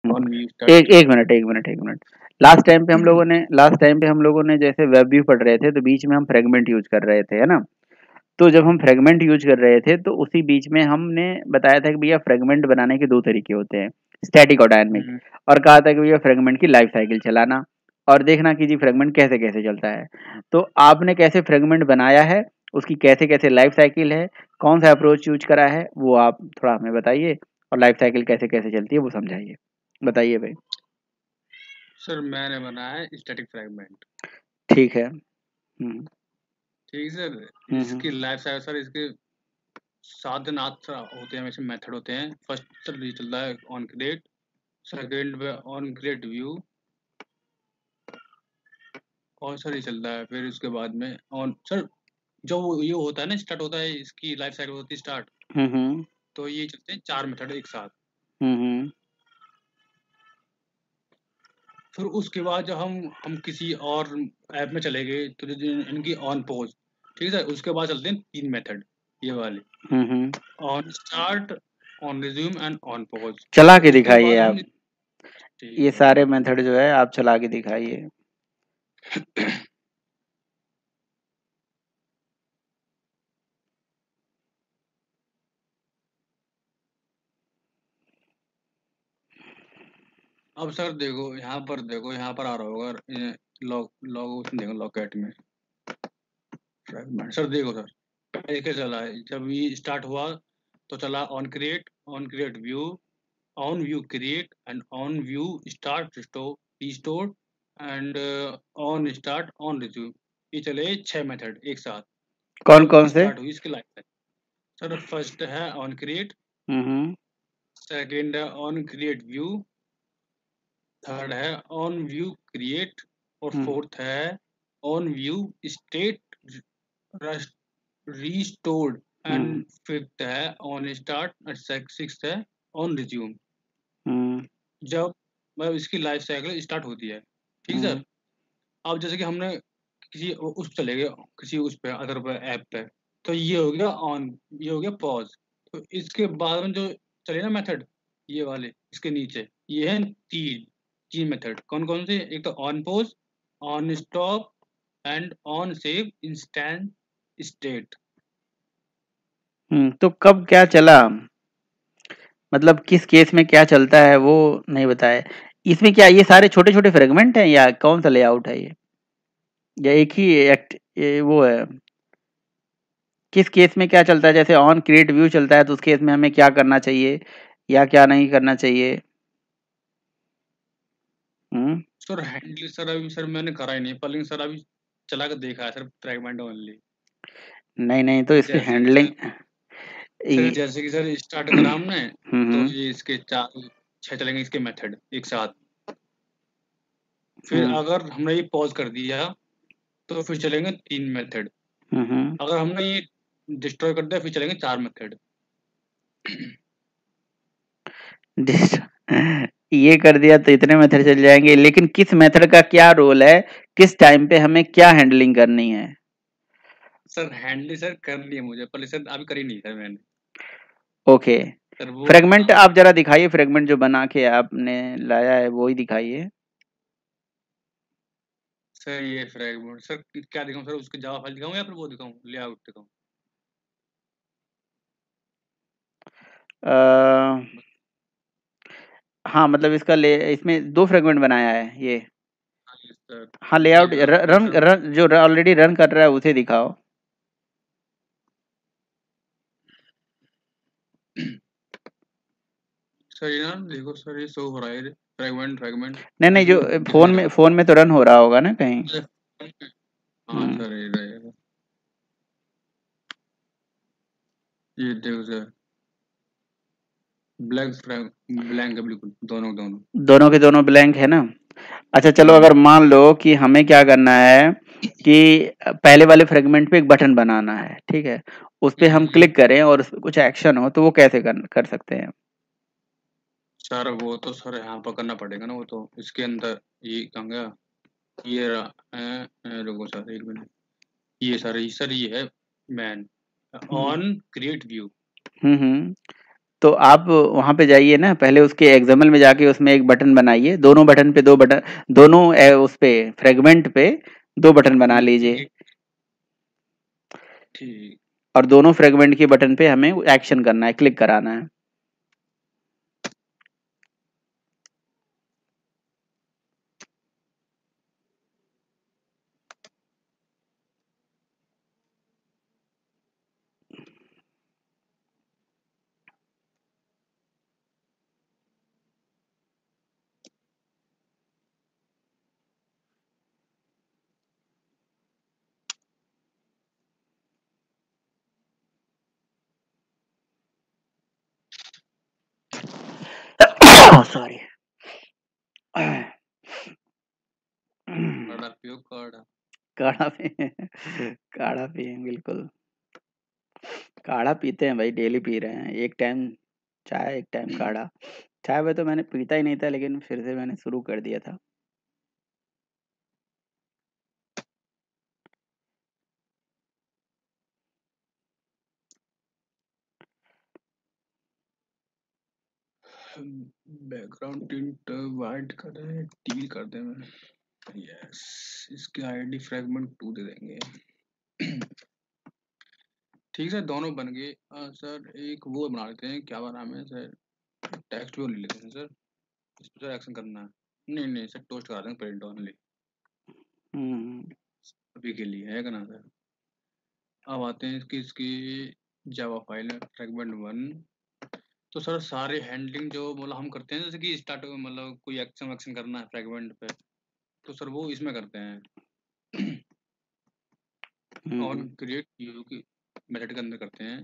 On view start. एक minute. Last time पे हम लोगों ने जैसे वेब व्यू पढ़ रहे थे तो बीच में हम फ्रेगमेंट यूज कर रहे थे, है ना? तो जब हम फ्रेगमेंट यूज कर रहे थे तो उसी बीच में हमने बताया था कि भैया फ्रेगमेंट बनाने के दो तरीके होते हैं, स्टैटिक और डायनामिक। और कहा था कि भैया फ्रेगमेंट की लाइफ साइकिल चलाना और देखना कि जी फ्रेगमेंट कैसे कैसे चलता है। तो आपने कैसे फ्रेगमेंट बनाया है, उसकी कैसे कैसे लाइफ साइकिल है, कौन सा अप्रोच यूज करा है, वो आप थोड़ा हमें बताइए। और लाइफ साइकिल कैसे कैसे चलती है वो समझाइए, बताइए भाई। सर मैंने बनाया है स्टैटिक फ्रेगमेंट। ठीक है। ठीक है सर, इसकी लाइफ साइकिल सर इसके 7 दिन 8 होते हैं, वैसे मेथड होते हैं। फर्स्ट सर ये चलता है ऑन क्रिएट, सेकेंड पे ऑन क्रिएट व्यू, और सर ये चलता है फिर उसके बाद में ऑन सर जो ये होता है ना, स्टार्ट होता है, इसकी लाइफ साइकिल होती है स्टार्ट। तो ये चलते हैं 4 मेथड एक साथ। फिर उसके बाद जब हम किसी और ऐप में चले गए तो जो इनकी ऑन पोज, ठीक है सर, उसके बाद चलते हैं 3 मेथड ये वाले, on start, on resume and on pose. चला के उसके दिखाइए बाद आप, हम ठीक ये है सारे मेथड जो है आप चला के दिखाइए। अब सर देखो यहाँ पर, देखो यहाँ पर आ रहा होगा लॉग लॉग देखो लॉकेट में फ्रेगमेंट। सर देखो सर एक चला है, जब ये स्टार्ट हुआ तो चला on create view, on view create and on view start restore and on start on resume. ये चले 6 मेथड एक साथ कौन जब कौन से? स्टार्ट हुई इसकी लाइफ है। सर फर्स्ट है ऑन क्रिएट, सेकेंड है ऑन क्रिएट व्यू, थर्ड है ऑन व्यू क्रिएट, और फोर्थ है on view state restored, and fifth है ऑन स्टार्ट, और सिक्स्थ है ऑन रिज्यूम। जब मतलब इसकी लाइफ साइकिल स्टार्ट होती है, ठीक सर। अब जैसे कि हमने किसी उस पे चले गए, किसी उस पे अदर पे ऐप पे, तो ये हो गया ऑन, ये हो गया पॉज। तो इसके बाद में जो चले ना मेथड ये वाले इसके नीचे, ये है तीन तीन मेथड। कौन कौन से? एक तो on pose, on stop and on save instant state. तो कब क्या चला, मतलब किस केस में क्या चलता है वो नहीं बताया। इसमें क्या ये सारे छोटे छोटे फ्रेगमेंट हैं या कौन सा लेआउट है ये, या एक ही एक्ट ये वो है? किस केस में क्या चलता है? जैसे ऑन क्रिएट व्यू चलता है तो उस केस में हमें क्या करना चाहिए या क्या नहीं करना चाहिए? सर हैंडल सर अभी सर मैंने करा ही नहीं पर, लेकिन सर अभी चला कर देखा है सर फ्रेगमेंट ओनली। नहीं नहीं, तो इसकी जैसे कि हैंडलिंग सर जैसे कि सर स्टार्ट करा हमने, तो हम्म ये इसके 4 6 चलेंगे इसके मेथड एक साथ। फिर हम्म अगर हमने ये पॉज कर दिया तो फिर चलेंगे 3 मेथड। हम्म अगर हमने ये डिस्ट्रॉय कर दिया फिर चलेंगे 4 मेथड। ये कर दिया तो इतने मेथड चल जाएंगे, लेकिन किस मेथड का क्या रोल है, किस टाइम पे हमें क्या हैंडलिंग करनी है? सर हैंडल सर कर लिया मुझे, पर सर अभी करी नहीं सर मैंने। ओके। सर वो फ्रेगमेंट आप जरा दिखाइए, फ्रेगमेंट जो बना के आपने लाया है वो ही दिखाइए। सर ये फ्रेगमेंट सर क्या दिखाऊं सर, उसके जावा फाइल दिखाऊं या फिर वो दिखाऊं लेआउट दिखाऊं? हाँ मतलब इसमें दो फ्रेगमेंट बनाया है ये। हाँ ये सर, हाँ ये लेआउट देखो रन सर। रन जो ऑलरेडी रन कर रहा है उसे दिखाओ। सर ये ना देखो सर, ये शो हो रहा है फ्रेगमेंट फ्रेगमेंट नहीं नहीं, जो रिज्यूम दिख नहीं रहा। फोन में तो रन हो रहा होगा ना कहीं। हाँ हम्म सर ये रहेगा, ये देखो सर ब्लैंक है बिल्कुल, दोनों दोनों। दोनों के दोनों ब्लैंक है ना? अच्छा चलो, हम्म अगर मान लो कि हमें क्या करना है कि पहले वाले फ्रेगमेंट पे एक बटन बनाना है, ठीक है? उस पे हम हम्म। क्लिक करें और उस पे कुछ एक्शन हो, तो वो कैसे कर सकते हैं? सर वो तो सर यहाँ पर करना पड़ेगा ना, वो तो इसके अंदर ये कहाँ गया, ये रहा, रुको सर एक मिनट। ये सर ये है मैन, ऑन क्रिएट व्यू। हम्म। तो आप वहाँ पे जाइए ना, पहले उसके एक्सएमएल में जाके उसमें एक बटन बनाइए, दोनों बटन पे दो बटन, दोनों उस पे फ्रेगमेंट पे 2 बटन बना लीजिए। ठीक। और दोनों फ्रेगमेंट के बटन पे हमें एक्शन करना है, क्लिक कराना है। सॉरी। काढ़ा पियो काढ़ा। काढ़ा पिए, काढ़ा पिए बिल्कुल। काढ़ा पीते हैं भाई, डेली पी रहे हैं। एक टाइम चाय, एक टाइम काढ़ा। चाय में तो मैंने पीता ही नहीं था, लेकिन फिर से मैंने शुरू कर दिया था। बैकग्राउंड टिंट वाइट कर दें, टील कर दें मैं। यस, इसके आईडी फ्रेगमेंट 2 दे देंगे। ठीक सर, दोनों बन गए। सर एक वो बना लेते हैं, क्या नाम है सर, टेक्स्ट व्यू ले लेते हैं सर। इस पर सर एक्शन करना है। नहीं नहीं सर, टोस्ट करा देंगे प्रिंट ओनली अभी के लिए, है ना सर। अब आते हैं इसकी जावा फाइल है फ्रेगमेंट 1। तो सर सारे हैंडलिंग जो मतलब हम करते हैं, जैसे कि स्टार्ट मतलब कोई एक्शन करना है फ्रेगमेंट पे, तो सर वो इसमें करते हैं। ऑन क्रिएट की मेथड के अंदर करते हैं।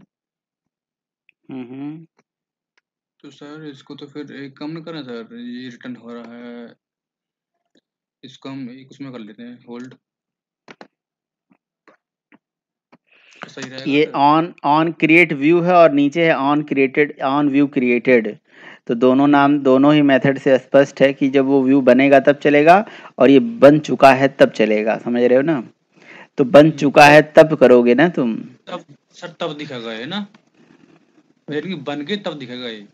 तो सर इसको तो फिर एक काम नहीं करना सर, ये रिटर्न हो रहा है, इसको हम एक उसमें कर लेते हैं होल्ड, सही रहेगा ये सर। ऑन क्रिएट व्यू है और नीचे है on created, on view created. तो दोनों नाम, दोनों ही मेथड से स्पष्ट है कि जब वो व्यू बनेगा तब चलेगा, और ये बन चुका है तब चलेगा। समझ रहे हो ना? तो बन चुका है तब करोगे ना तुम। तब सर तब दिखेगा ये ना, यानी कि बन के तब दिखेगा ये।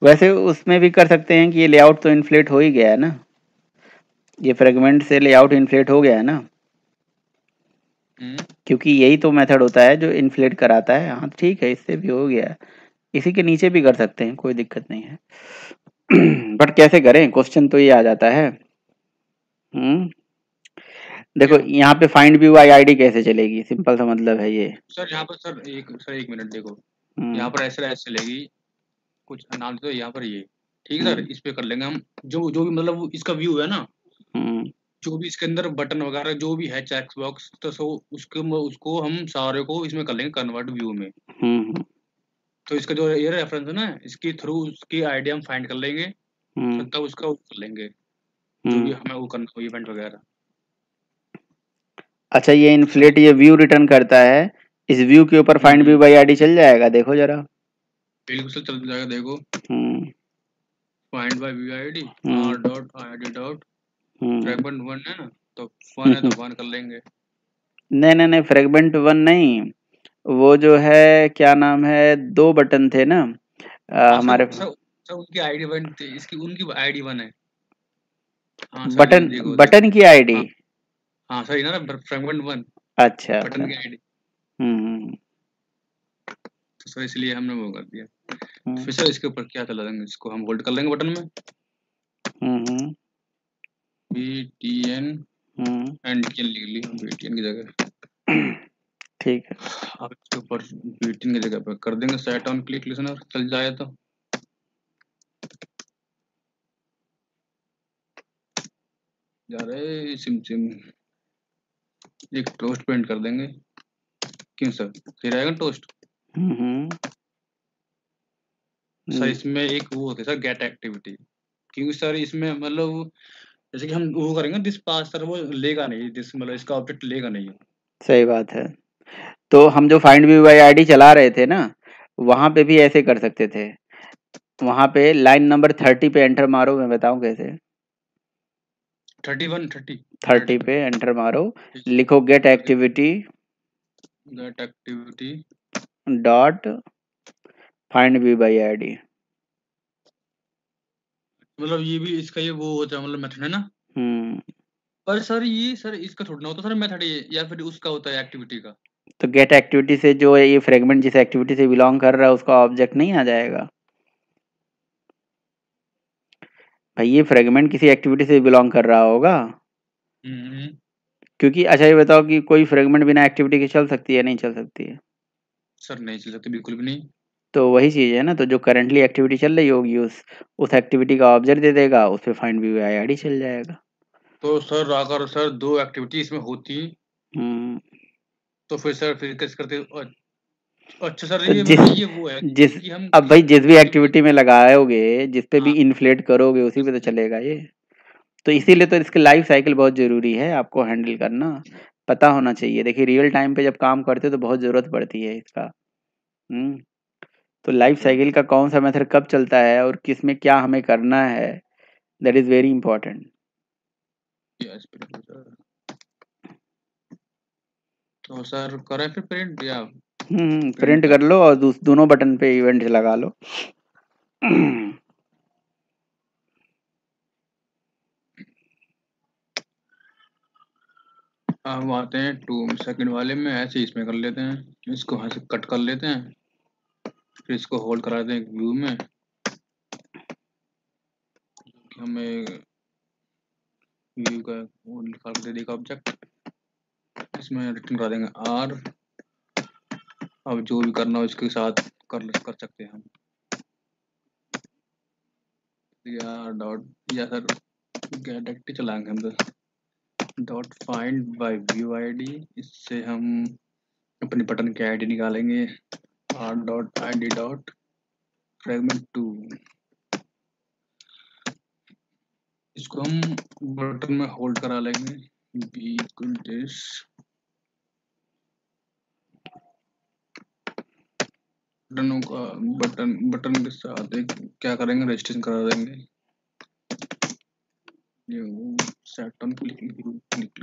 वैसे उसमें भी कर सकते हैं कि ये लेआउट तो इन्फ्लेट हो ही गया है ना, ये फ्रेगमेंट से लेआउट इन्फ्लेट हो गया है ना, क्योंकि यही तो मेथड होता है जो इन्फ्लेट कराता है। हाँ ठीक है, इससे भी हो गया, इसी के नीचे भी कर सकते हैं, कोई दिक्कत नहीं है। बट कैसे करें, क्वेश्चन तो ये आ जाता है। देखो यहाँ पे फाइंड व्यू आई आईडी कैसे चलेगी, सिंपल सा मतलब है ये। सर यहाँ पर सर एक मिनट देखो, यहाँ पर ऐसे चलेगी, कुछ नाम तो यहाँ पर ये, ठीक है सर। इस पे कर लेंगे हम, जो जो भी मतलब इसका व्यू है ना, जो भी इसके अंदर बटन वगैरह जो भी है चेक बॉक्स, तो सो उसको हम सारे को इसमें कर लेंगे कन्वर्ट व्यू में। तो इसका जो ये रेफरेंस है ना, इसके थ्रू उसकी आईडी हम फाइंड कर लेंगे, तब उसका वो कर लेंगे जो भी हमें वो करना हो इवेंट वगैरह। अच्छा, ये इन्फ्लेट ये व्यू रिटर्न करता है, इस व्यू के ऊपर फाइंड व्यू बाई आईडी चल जाएगा, देखो जरा। बिल्कुल सर चल जाएगा, देखो find by view ID R dot ID dot fragment 1 है ना, तो 1 है तो 1 कर लेंगे। नहीं, फ्रेगमेंट 1 नहीं, वो जो है क्या नाम है, 2 बटन थे ना हमारे। सर उनकी आईडी 1 थी, इसकी उनकी आईडी 1 है। हाँ सर, बटन, देखो बटन की आईडी। हाँ सही ना, फ्रेगमेंट 1 अच्छा बटन की आईडी। तो सर इसलिए हमने वो कर दिया। फिर सर इसके ऊपर क्या चला देंगे, इसको हम होल्ड कर लेंगे बटन में, BTN एंड DTN लिख ली हम, BTN की जगह। ठीक है, अब इसके ऊपर BTN की जगह पर कर देंगे सेट ऑन क्लिक लिसनर, चल जाए तो। जा रहे सिम सिम, एक टोस्ट पेंट कर देंगे। क्यों सर, फिर आएगा टोस्ट। सर इसमें एक वो होता है सर गेट एक्टिविटी, क्योंकि सर इसमें मतलब जैसे कि हम वो करेंगे दिस पास, सर वो लेगा नहीं, दिस मतलब इसका ऑब्जेक्ट लेगा नहीं। सही बात है। तो हम जो फाइंड व्यू बाई आईडी चला रहे थे ना, वहां पे भी ऐसे कर सकते थे। वहां पे लाइन नंबर 30 पे एंटर मारो, मैं बताऊं कैसे। 30 पे एंटर मारो, लिखो get activity dot find view by ID. मतलब ये भी इसका ये वो होता है, मतलब मेथड है ना। पर सर ये सर इसका थोड़ा ना होता सर मेथड, ये या फिर उसका होता है एक्टिविटी का। तो गेट एक्टिविटी से जो है ये फ्रेगमेंट जिस एक्टिविटी से बिलोंग कर रहा है उसका ऑब्जेक्ट नहीं आ जाएगा भाई, ये फ्रेगमेंट किसी एक्टिविटी से बिलोंग कर रहा होगा। क्योंकि अच्छा ये बताओ कि कोई फ्रेगमेंट बिना एक्टिविटी के चल सकती है, नहीं चल सकती है? सर नहीं चल सकती, बिल्कुल भी नहीं। तो वही चीज है ना, तो जो करंटली एक्टिविटी चल रही होगी उस एक्टिविटी का ऑब्जेक्ट दे देगा, उस पे फाइंड व्यू बाय आईडी चल जाएगा। तो सर अगर सर दो एक्टिविटी इसमें होती तो फिर सर फिर कैसे करते? अच्छा सर, तो ये जिस मतलब ये वो है जिस कि हम अब भाई जिस भी एक्टिविटी में लगाओगे, जिस पे भी हाँ इन्फ्लेट करोगे उसी पे तो चलेगा ये। तो इसीलिए तो इसकी लाइफ साइकिल बहुत जरूरी है आपको हैंडल करना, पता होना चाहिए। देखिए रियल टाइम पे जब काम करते हो तो बहुत जरूरत पड़ती है इसका। हम्म तो लाइफ साइकिल का कौन सा मेथड कब चलता है और किस में क्या हमें करना है, दैट इज वेरी इंपॉर्टेंट। तो सर करें फिर प्रिंट या प्रिंट कर लो और दोनों बटन पे इवेंट लगा लो। हम आते हैं 2 सेकंड वाले में, ऐसे इसमें कर लेते हैं, इसको यहाँ से कट कर लेते हैं, फिर इसको होल्ड करा देते हैं व्यू में। हमें व्यू का वो निकाल के दे देगा ऑब्जेक्ट, इसमें रिटर्न करा देंगे आर। अब जो भी करना हो इसके साथ कर सकते हैं हम, या डॉट या सर गेट एक्टिव चलाएंगे हम तो dot find by view ID, इससे हम अपने बटन की आईडी निकालेंगे। R dot I D dot fragment 2, इसको हम बटन में होल्ड करा लेंगे। बी इक्वल दिस, बटनों का बटन के साथ एक क्या करेंगे, रजिस्ट्रेशन करा देंगे। सेट ऑन क्लिक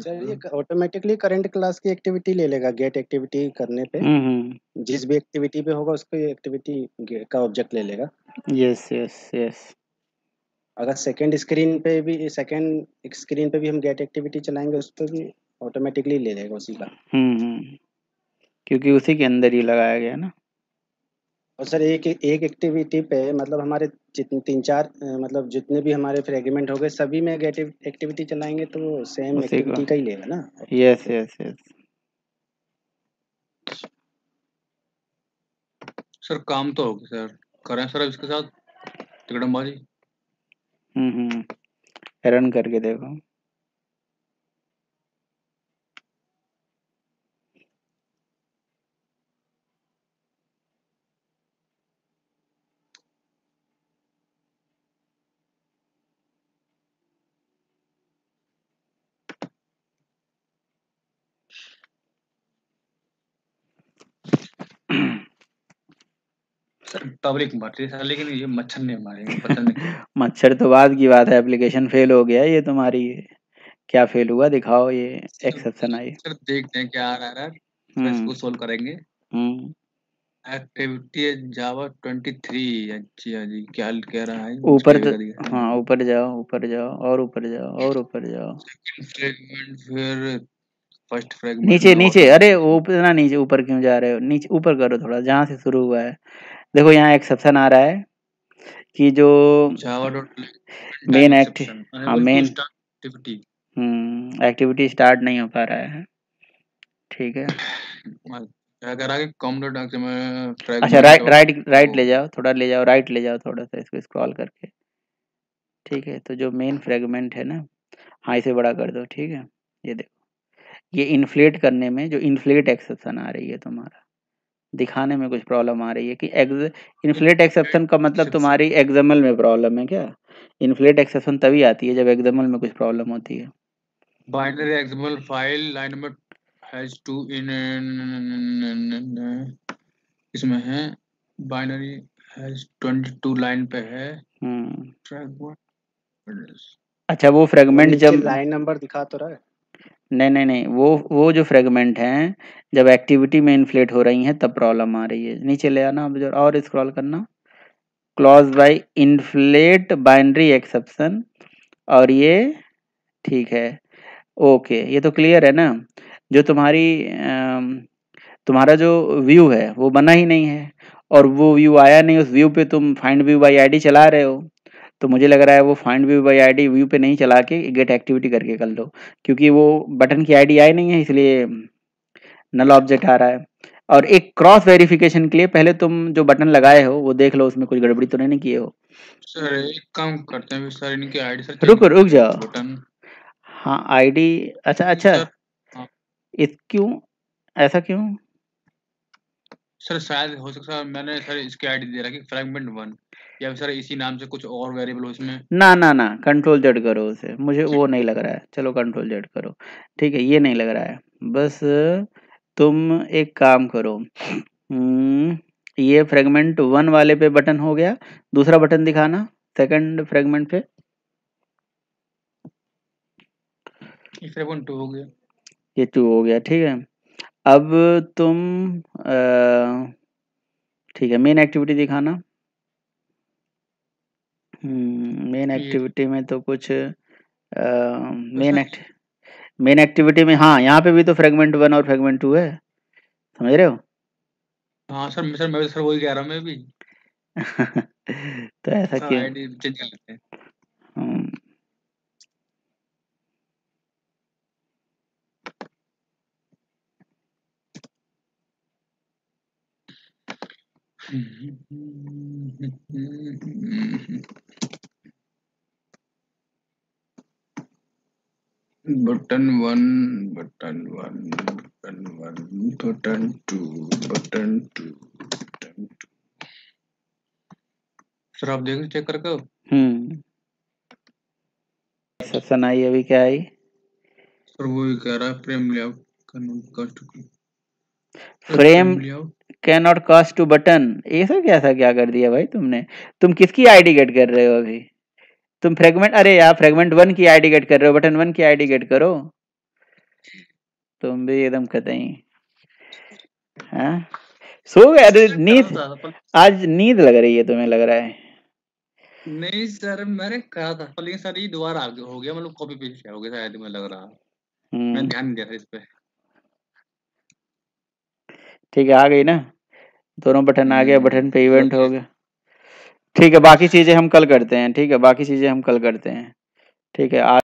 सर ये ऑटोमेटिकली करंट क्लास की एक्टिविटी ले लेगा गेट एक्टिविटी करने पे। जिस भी एक्टिविटी पे होगा उसको एक्टिविटी का ऑब्जेक्ट ले लेगा। Yes yes yes. अगर सेकंड स्क्रीन पे भी हम गेट एक्टिविटी चलाएंगे उस पर भी ऑटोमेटिकली ले लेगा उसी का। क्योंकि उसी के अंदर ही लगाया गया ना। और सर एक एक्टिविटी पे मतलब हमारे जितने 3-4 मतलब जितने भी हमारे फ्रेगमेंट हो गए सभी में गेट एक्टिविटी चलाएंगे तो सेम उसी को, एक्टिविटी का ही लेगा ना। Yes yes yes. सर काम तो होगा सर, करें सर अब इसके साथ तिकड़मबाजी। रन करके देखो। सर पब्लिक मर रही है लेकिन ये मच्छर नहीं मारेंगे, पता नहीं। मच्छर तो बाद की बात है, एप्लीकेशन फेल हो गया ये तुम्हारी। क्या फेल हुआ दिखाओ, ये एक्सेप्शन आई। सर देखते हैं क्या आ रहा है, फिर इसको सोल्व करेंगे। एक्टिविटी जावा 23। अच्छा जी, क्या कह रहा है ऊपर उसके तो, करिए। हाँ ऊपर जाओ ऊपर जाओ और ऊपर जाओ और ऊपर जाओ। सेकंड फ्रेगमेंट, फिर फर्स्ट फ्रेगमेंट नीचे में नीचे, अरे ऑटोमेटिक। वो इतना नीचे ऊपर क्यों जा रहे हो, नीचे ऊपर करो थोड़ा जहाँ से शुरू हुआ है। देखो यहाँ एक्सेप्शन आ रहा है कि जो Java dot time main act, exception हाँ unable to main start activity. Activity start नहीं हो पा रहा है। ठीक है, क्या कह रहा है कि कॉम डॉट में अच्छा फ्रेगमेंट डॉट राइट ले जाओ, थोड़ा ले जाओ, राइट ले जाओ थोड़ा सा इसको स्क्रॉल करके। ठीक है, तो जो मेन फ्रेगमेंट है ना, हाँ इसे बड़ा कर दो। ठीक है, ये देखो, ये इन्फ्लेट करने में जो इन्फ्लेट एक्सेप्शन आ रही है तुम्हारा, दिखाने में कुछ प्रॉब्लम आ रही है कि इन्फ्लेट एक्सेप्शन का मतलब तुम्हारी एक्सएमएल में प्रॉब्लम है क्या? इन्फ्लेट एक्सेप्शन तभी आती है जब एक्सएमएल में कुछ प्रॉब्लम होती है। Binary XML file line number has to in, इसमें है बाइनरी हैज 22 लाइन पे है। अच्छा वो फ्रेगमेंट जब लाइन नंबर दिखा तो रहा है। नहीं, वो जो फ्रेगमेंट हैं जब एक्टिविटी में इन्फ्लेट हो रही हैं तब प्रॉब्लम आ रही है। नीचे ले आना अब और स्क्रॉल करना, clause bye inflate binary exception, और ये ठीक है, ओके, ये तो क्लियर है ना। जो तुम्हारा जो व्यू है वो बना ही नहीं है, और वो व्यू आया नहीं, उस व्यू पे तुम फाइंड व्यू बाय आईडी चला रहे हो, तो मुझे लग रहा है वो find view by ID view पे नहीं चला के गेट एक्टिविटी करके कर लो, क्योंकि वो बटन की आईडी आई नहीं है, इसलिए नल ऑब्जेक्ट आ रहा है। और एक क्रॉस वेरिफिकेशन के लिए पहले तुम जो बटन लगाए हो वो देख लो उसमें कुछ गड़बड़ी तो नहीं किए हो। सर एक काम करते हैं सर, इनकी आईडी सर रुक जाओ, बटन। हाँ आईडी, अच्छा सर हाँ। क्यों ऐसा क्यों? सर शायद हो सकता है मैंने सर इसकी आईडी दे रखी फ्रैगमेंट 1, या फिर सर इसी नाम से कुछ और वेरिएबल हो इसमें। ना कंट्रोल जेड करो उसे, मुझे वो नहीं लग रहा है। चलो कंट्रोल जेड करो, ठीक है, ये नहीं लग रहा है। बस तुम एक काम करो, ये फ्रेगमेंट 1 वाले पे बटन हो गया, दूसरा बटन दिखाना सेकंड फ्रेगमेंट पे। फ्रेगमेंट 2 हो गया, ये 2 हो गया, ठीक है। अब तुम ठीक है, मेन एक्टिविटी दिखाना। मेन एक्टिविटी में तो कुछ मेन एक्टिविटी में, हाँ यहाँ पे भी तो फ्रेगमेंट 1 और फ्रेगमेंट 2 है, समझ रहे हो? हाँ सर मैं सर वही कह रहा हूँ मैं भी। तो ऐसा क्यों? आईडी चेंज कर लेते हैं। Button 1, button 1, button 1, button 2, button 2, button 2। Sir आप देख चेक करके। सेक्शन आई, अभी क्या आई? सर वो ही कह रहा है frame layout frame can not cast to button. ऐसा क्या कर दिया भाई तुमने? तुम किसकी आईडी गेट कर रहे हो अभी? तुम फ्रेगमेंट, अरे यार फ्रेगमेंट 1 की आईडी गेट कर रहे हो, बटन 1 की आईडी गेट करो। तुम भी एकदम कतई, हाँ सो गए? अरे नींद, आज नींद लग रही है तुम्हें, लग रहा है। नहीं सर मैंने कहा था, लेकिन सर ये दोबारा आगे हो गया, मतलब कॉपी पेस्ट हो गया शायद, मुझे लग रहा। मैं ध्यान नहीं दिया था इस पे। ठीक है, आ गई ना, दोनों बटन आ गया, बटन पे इवेंट हो गया। ठीक है, बाकी चीजें हम कल करते हैं, ठीक है, बाकी चीजें हम कल करते हैं, ठीक है।